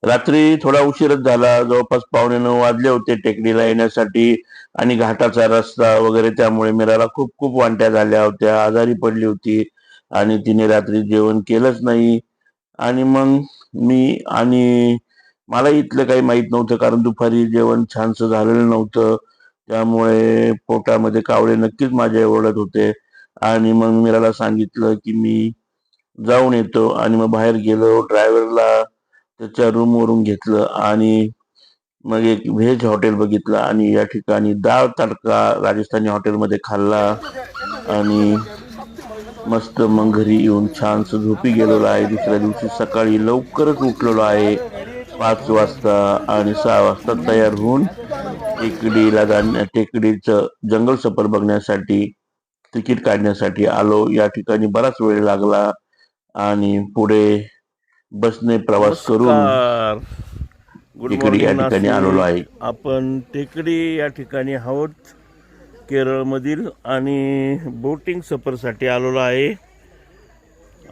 रात्री थोडा उशीरच झाला, जवळपास 8:45 वाजले होते टेकडीला येण्यासाठी आणि घाटाचा रस्ता वगैरे त्यामुळे मीराला खूप खूप वांट्या झाल्या होत्या, आजारी पडली होती आणि तिने रात्री जेवण केलंच नाही. आणि मग मी आणि मला इथलं काही माहित नव्हतं कारण दुपारी जेवण छानसं झालेलं नव्हतं. त्यामुळे पोटामध्ये कावळे नक्कीच माझ्या ओरडत होते आणि मग मीराला सांगितलं की मी जाऊन येतो आणि मग बाहेर गेलो. ड्रायव्हरला त्याच्या रूमवरून घेतलं आणि मग एक व्हेज हॉटेल बघितलं आणि या ठिकाणी दाल तडका राजस्थानी हॉटेलमध्ये खाल्ला आणि मस्त मग घरी येऊन छानसं झोपी गेलेलो आहे. दुसऱ्या दिवशी सकाळी लवकरच उठलेलो आहे 5 वाजता आणि 6 वाजता तयार होऊन टेकडीचं जंगल सफर बघण्यासाठी तिकीट काढण्यासाठी आलो. या ठिकाणी बराच वेळ लागला आणि पुढे बसने प्रवास करून नमस्कार. गुड टेकडी या मॉर्निंग ठिकाणी आलेलो नाशिक. आहे. आपण टेकडी या ठिकाणी आहोत, केरळमधील, आणि बोटिंग सफरसाठी आलेलो आहे.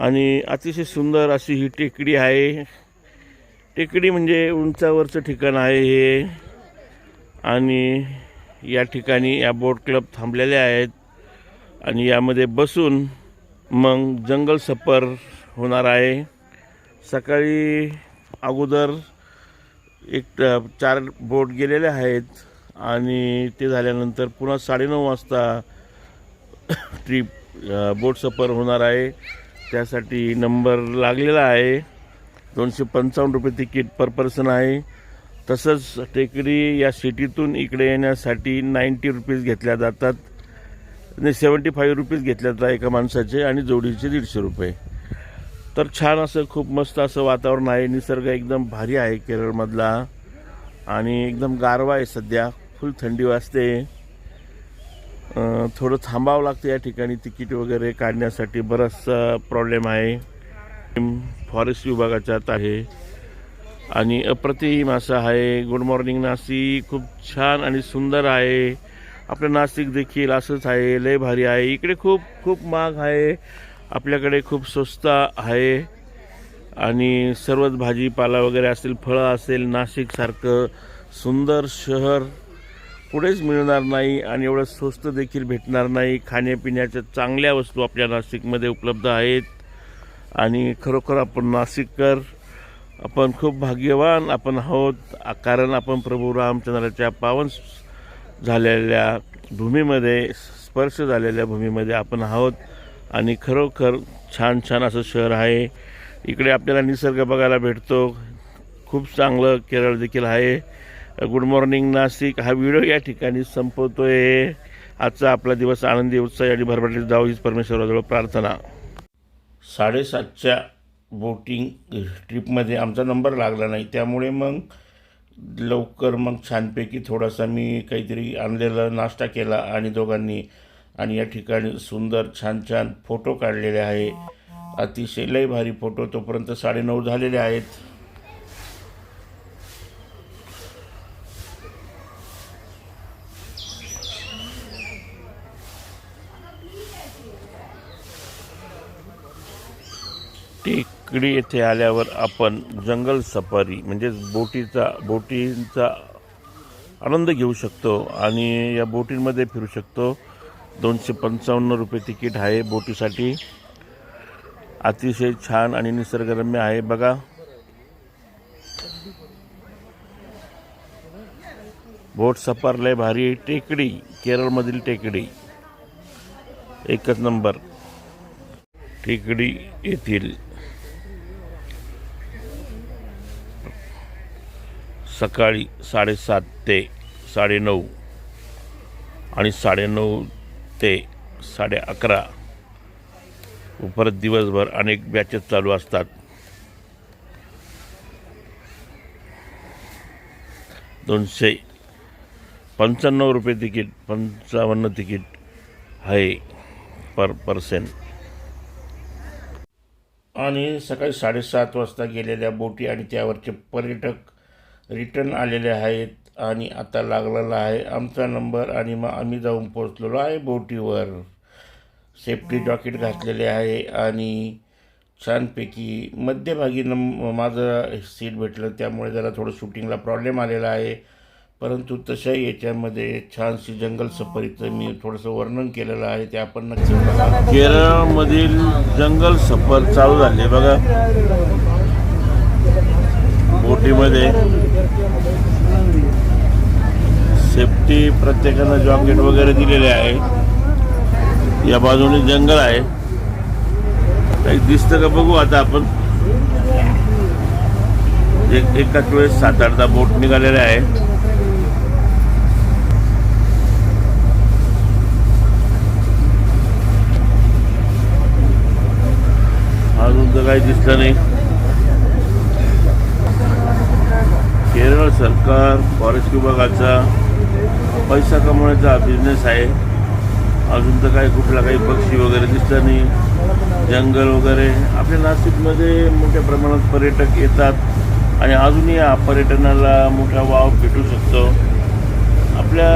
आणि अतिशय सुंदर अशी ही टेकडी आहे. टेकडी म्हणजे उंचावरचं ठिकाण आहे हे. आणि या ठिकाणी या बोट क्लब थांबलेले आहेत आणि यामध्ये बसून मग जंगल सफर होणार आहे. सकाळी अगोदर 4 बोट गेलेले आहेत आणि ते झाल्यानंतर पुन्हा 9:30 वाजता बोट सफर होणार आहे. त्यासाठी नंबर लागलेला आहे. 255 रुपये तिकीट पर पर्सन आहे. तसंच टेकडी या सिटीतून इकडे येण्यासाठी 90 रुपीज घेतल्या जातात. 75 रुपीज घेतल्या जातात एका माणसाचे आणि जोडीचे 150 रुपये. तर छान असं खूप मस्त असं वातावरण आहे. निसर्ग एकदम भारी आहे केरळमधला आणि एकदम गारवा आहे. सध्या फुल थंडी वाजते. थोडं थांबावं लागतं या ठिकाणी तिकीट वगैरे काढण्यासाठी. बराचसा प्रॉब्लेम आहे. फॉरेस्ट विभागाच्या आत आहे आणि अप्रतिम असं आहे. Good morning Nashik. खूप छान आणि सुंदर आहे. आपलं नाशिक देखील असंच आहे, लय भारी आहे. इकडे खूप खूप महाग आहे, आपल्याकडे खूप स्वस्त आहे. आणि सर्वच भाजीपाला वगैरे असेल, फळं असेल, नाशिकसारखं सुंदर शहर पुढेच मिळणार नाही आणि एवढं स्वस्त देखील भेटणार नाही. खाण्यापिण्याच्या चांगल्या वस्तू आपल्या नाशिकमध्ये उपलब्ध आहेत आणि खरोखर आपण नाशिककर, आपण खूप भाग्यवान आपण आहोत. कारण आपण प्रभू रामचंद्राच्या पावन झालेल्या भूमीमध्ये, स्पर्श झालेल्या भूमीमध्ये आपण आहोत आणि खरोखर छान छान असं शहर आहे. इकडे आपल्याला निसर्ग बघायला भेटतो. खूप चांगलं केरळ देखील आहे. गुड मॉर्निंग नाशिक हा व्हिडिओ या ठिकाणी संपवतोय. आजचा आपला दिवस आनंदी, उत्साही आणि भरभराटीत जाऊ हीच परमेश्वराजवळ प्रार्थना. 7:30च्या बोटिंग ट्रिपमध्ये आमचा नंबर लागला नाही, त्यामुळे मग लवकर मग छानपैकी थोडासा मी काहीतरी आणलेला नाश्ता केला आणि दोघांनी, आणि या ठिकाणी सुंदर छान छान फोटो काढलेले आहे. अतिशय लय भारी फोटो. तोपर्यंत 9:30 झालेले आहेत. टेकडी येथे आल्यावर आपण जंगल सफारी म्हणजेच बोटींचा आनंद घेऊ शकतो आणि या बोटींमध्ये फिरू शकतो. 255 रुपये तिकीट आहे बोटीसाठी. अतिशय छान आणि निसर्गरम्य आहे बघा. बोट सफर लय भारी. टेकडी, केरळमधील टेकडी एकच नंबर. टेकडी येथील सकाळी 7:30 ते 9:30 आणि 9:30 ते 11:30 परत दिवसभर अनेक बॅचेस चालू असतात. 255 रुपये तिकीट, 55 तिकीट आहे पर पर्सन. आणि सकाळी 7:30 वाजता गेलेल्या बोटी आणि त्यावरचे पर्यटक रिटर्न आलेले आहेत आणि आता लागलेला आहे आमचा नंबर आणि मग आम्ही जाऊन पोहोचलेलो आहे बोटीवर. सेफ्टी जॉकेट घातलेले आहे आणि छानपैकी मध्यभागी माझं सीट भेटलं, त्यामुळे जरा थोडं शूटिंगला प्रॉब्लेम आलेला आहे. परंतु तशाही याच्यामध्ये छानशी जंगल सफारीचं मी थोडंसं वर्णन केलेलं आहे, ते आपण नक्की बघा. केरळमधील जंगल सफर चालू झाले बघा. बोटीमध्ये सेफ्टी प्रत्येकानं जॉकेट वगैरे दिलेले आहे. या बाजूने जंगल आहे. काही दिसतं का बघू आता आपण. एकाच वेळेस 7-8 बोट निघालेले आहे. अजून तर काही दिसलं नाही. केरळ सरकार फॉरेस्ट विभागाचा पैसा कमवण्याचा बिझनेस आहे. अजून तर काही कुठला काही पक्षी वगैरे दिसला नाही. जंगल वगैरे. आपल्या नाशिकमध्ये मोठ्या प्रमाणात पर्यटक येतात आणि अजूनही या पर्यटनाला मोठा वाव भेटू शकतो. आपल्या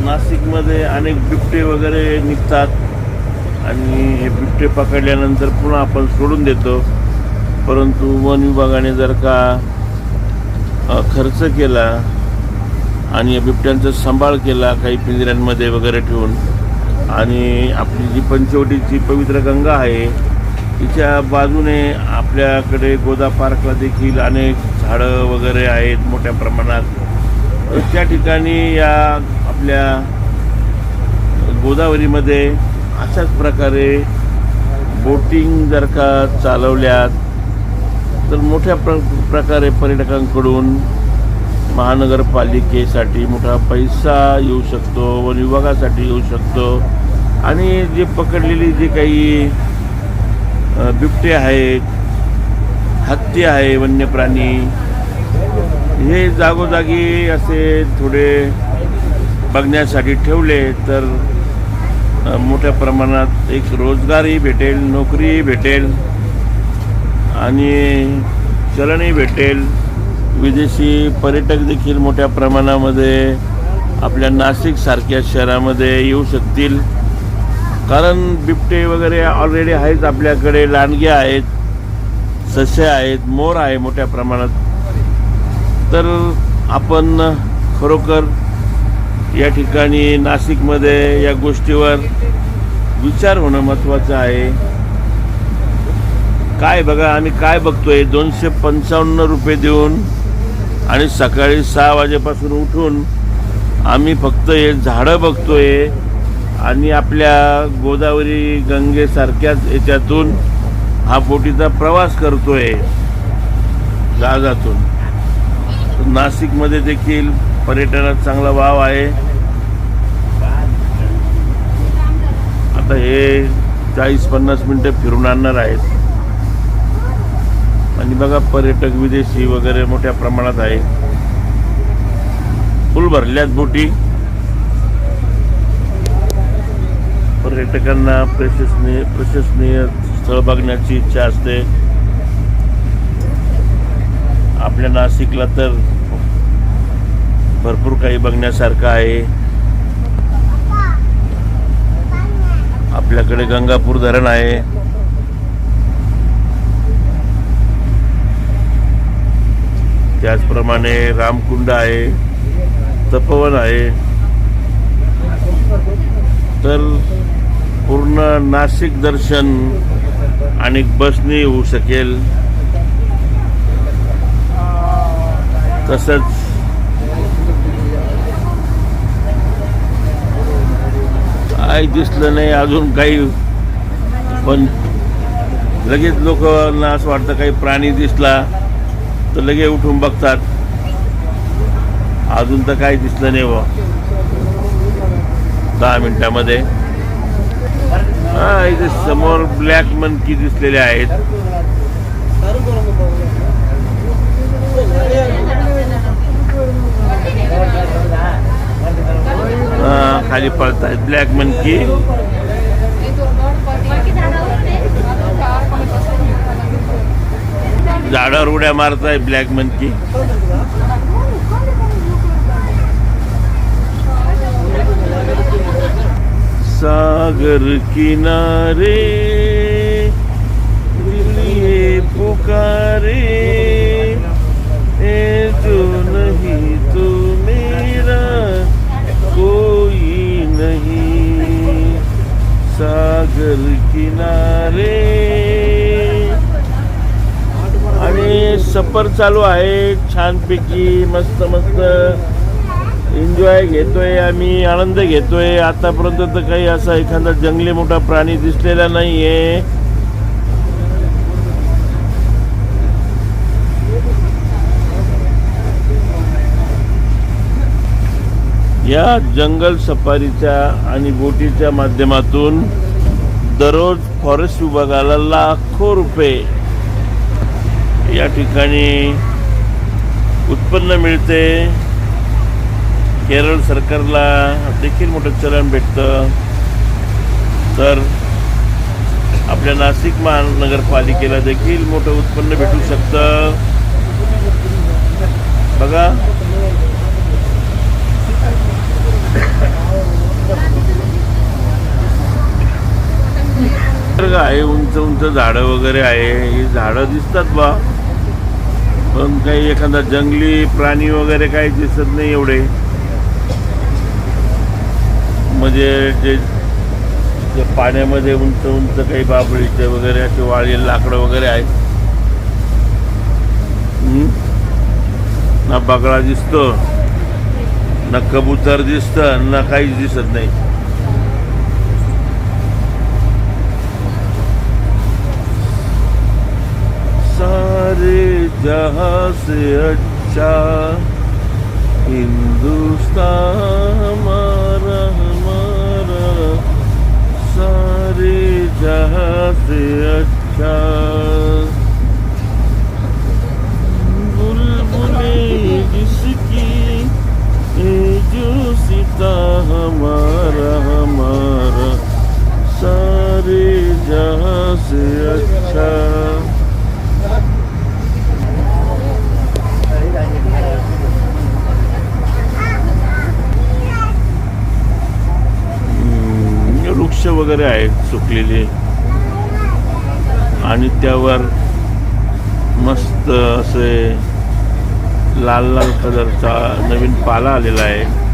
नाशिकमध्ये अनेक बिबटे वगैरे निघतात आणि हे बिबटे पकडल्यानंतर पुन्हा आपण सोडून देतो. परंतु वन विभागाने जर का खर्च केला आणि या बिबट्यांचा सांभाळ केला काही पिंजऱ्यांमध्ये वगैरे ठेवून, आणि आपली जी पंचवटीची पवित्र गंगा आहे तिच्या बाजूने आपल्याकडे गोदा पार्कला देखील अनेक झाडं वगैरे आहेत मोठ्या प्रमाणात. त्या ठिकाणी या आपल्या गोदावरीमध्ये अशाच प्रकारे बोटिंग जर का चालवल्यात तर मोठ्या प्रकारे पर्यटकांकडून महानगरपालिकेसाठी मोठा पैसा येऊ शकतो, वन विभागासाठी येऊ शकतो. आणि जे पकडलेली जे काही बिबटे आहेत, हत्ती आहे, वन्य प्राणी, हे जागोजागी असे थोडे बघण्यासाठी ठेवले तर मोठ्या प्रमाणात एक रोजगारही भेटेल, नोकरीही भेटेल आणि चलनही भेटेल. विदेशी पर्यटक देखील मोठ्या प्रमाणामध्ये आपल्या नाशिकसारख्या शहरामध्ये येऊ शकतील. कारण बिबटे वगैरे ऑलरेडी आहेत आपल्याकडे. लांडगे आहेत, ससे आहेत, मोर आहे मोठ्या प्रमाणात. तर आपण खरोखर या ठिकाणी नाशिकमध्ये या गोष्टीवर विचार होणं महत्त्वाचं आहे. काय बघा, आम्ही काय बघतोय, 255 रुपये देऊन आणि सकाळी 6 वाजेपासून उठून आम्ही फक्त हे झाडं बघतोय आणि आपल्या गोदावरी गंगेसारख्याच याच्यातून हा बोटीचा प्रवास करतोय जहाजातून. नाशिकमध्ये देखील पर्यटनात चांगला वाव आहे. आता हे 40-50 मिनिटं फिरून आणणार आहेत आणि बघा पेर्यटक विदेशी वगैरे मोठ्या प्रमाणात आहे. फुल भरल्यात बोटी. पर्यटकांना प्रशंसनीय स्थळ बघण्याची इच्छा असते. आपल्या नाशिकला तर भरपूर काही बघण्यासारखं आहे. आपल्याकडे गंगापूर धरण आहे. त्याचप्रमाणे रामकुंड आहे, तपोवन आहे. तर पूर्ण नाशिक दर्शन आणि बसने होऊ शकेल. तसंच काही दिसलं नाही अजून काही, पण लगेच लोकांना असं वाटतं काही प्राणी दिसला तर लगेच उठून बघतात. अजून तर काही दिसलं नाही व 10 मिनिटामध्ये. इथे समोर ब्लॅक मंकी दिसलेले आहेत. खाली पळतायत ब्लॅक मंकी. झाडावर उड्या मारताय ब्लॅक मंकी. सागर किनारे दिल्ली पुकारे ए जो नहीं तू मेरा कोई नहीं सागर किनारे. आणि सफर चालू आहे छानपैकी मस्त मस्त एन्जॉय घेतोय आम्ही, आनंद घेतोय. आतापर्यंत तर काही असा एखादा जंगली मोठा प्राणी दिसलेला नाहीये. या जंगल सफारीच्या आणि बोटीच्या माध्यमातून दररोज फॉरेस्ट विभागाला लाखो रुपये या ठिकाणी उत्पन्न मिळते. केरळ सरकारला देखील मोठं चलन भेटतं. तर आपल्या नाशिक महानगरपालिकेला देखील मोठं उत्पन्न भेटू शकतं. बघा आहे, उंच उंच झाडं वगैरे आहे. ही झाडं दिसतात बा, पण काही एखादा जंगली प्राणी वगैरे काही दिसत नाही एवढे. म्हणजे जे पाण्यामध्ये उंच उंच काही बाबळीचे वगैरे असे वाळलेले लाकडं वगैरे आहेत. ना बगळा दिसतो, ना कबूतर दिसतं, ना काहीच दिसत नाही. सारे जहां से अच्छा हिंदुस्तान हमारा हमारा, सारे जहां से अच्छा. बुलबुलें जिसकी जो सीता हमारा हमारा, सारे जहां से अच्छा. वृक्ष वगैरे आहेत सुकलेले आणि त्यावर मस्त असे लाल लाल कलरचा नवीन पाला आलेला आहे.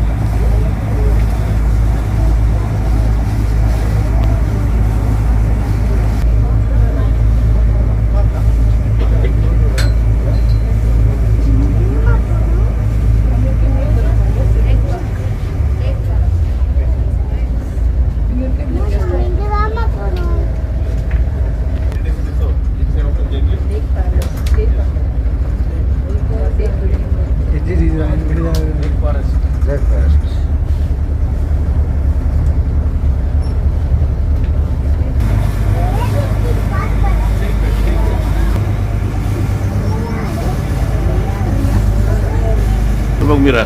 बघ मीरा,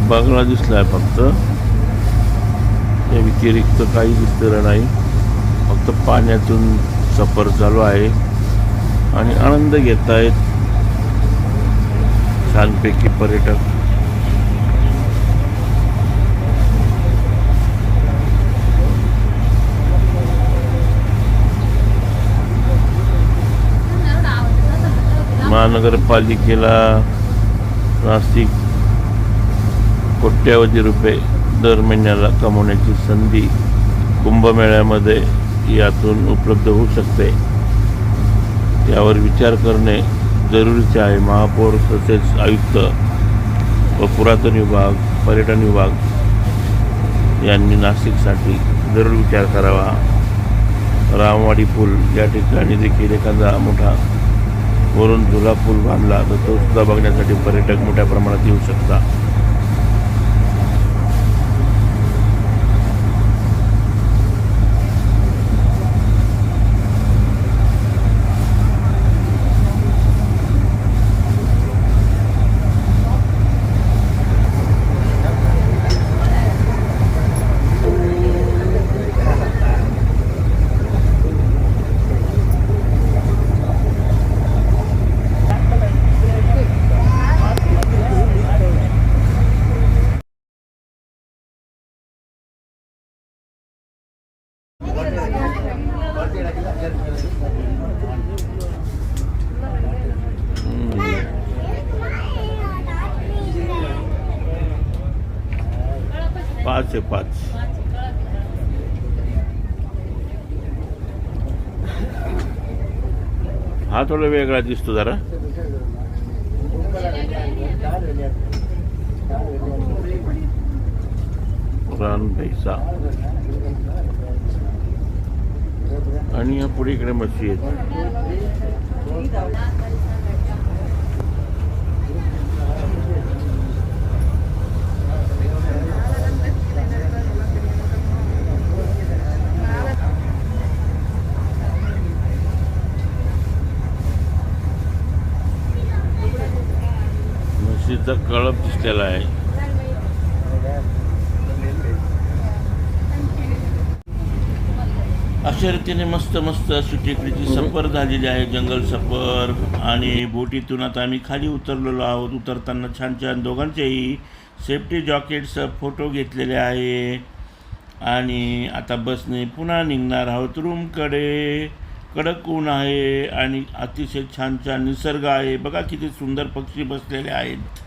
बगळा दिसलाय फक्त. त्या व्यतिरिक्त काही दिसलेलं नाही. फक्त पाण्यातून सफर चालू आहे आणि आनंद घेत आहेत छानपैकी पर्यटक. महानगरपालिकेला नाशिक कोट्यावधी रुपये दर महिन्याला कमवण्याची संधी कुंभमेळ्यामध्ये यातून उपलब्ध होऊ शकते. यावर विचार करणे जरुरीचे आहे. महापौर तसेच आयुक्त व पुरातन विभाग, पर्यटन विभाग यांनी नाशिकसाठी जरूर विचार करावा. रामवाडी पूल या ठिकाणी देखील एखादा मोठा वरून झुला पूल बांधला तर तो सुद्धा बघण्यासाठी पर्यटक मोठ्या प्रमाणात येऊ शकतात. 5 हा थोडा वेगळा दिसतो जरा. रान पैसा आणि या पुढे इकडे मच्छी आहेत. म्हशीचा कळप दिसलेला आहे. अशा रीतीने मस्त अशी टेकडीची सफर झालेली आहे, जंगल सफर. आणि बोटीतून आता आम्ही खाली उतरलेलो आहोत. उतरताना छान दोघांचेही सेफ्टी जॉकेट्स फोटो घेतलेले आहे. आणि आता बसने पुन्हा निघणार आहोत रूमकडे. कडक ऊन आहे आणि अतिशय छान निसर्ग आहे. बघा किती सुंदर पक्षी बसलेले आहेत.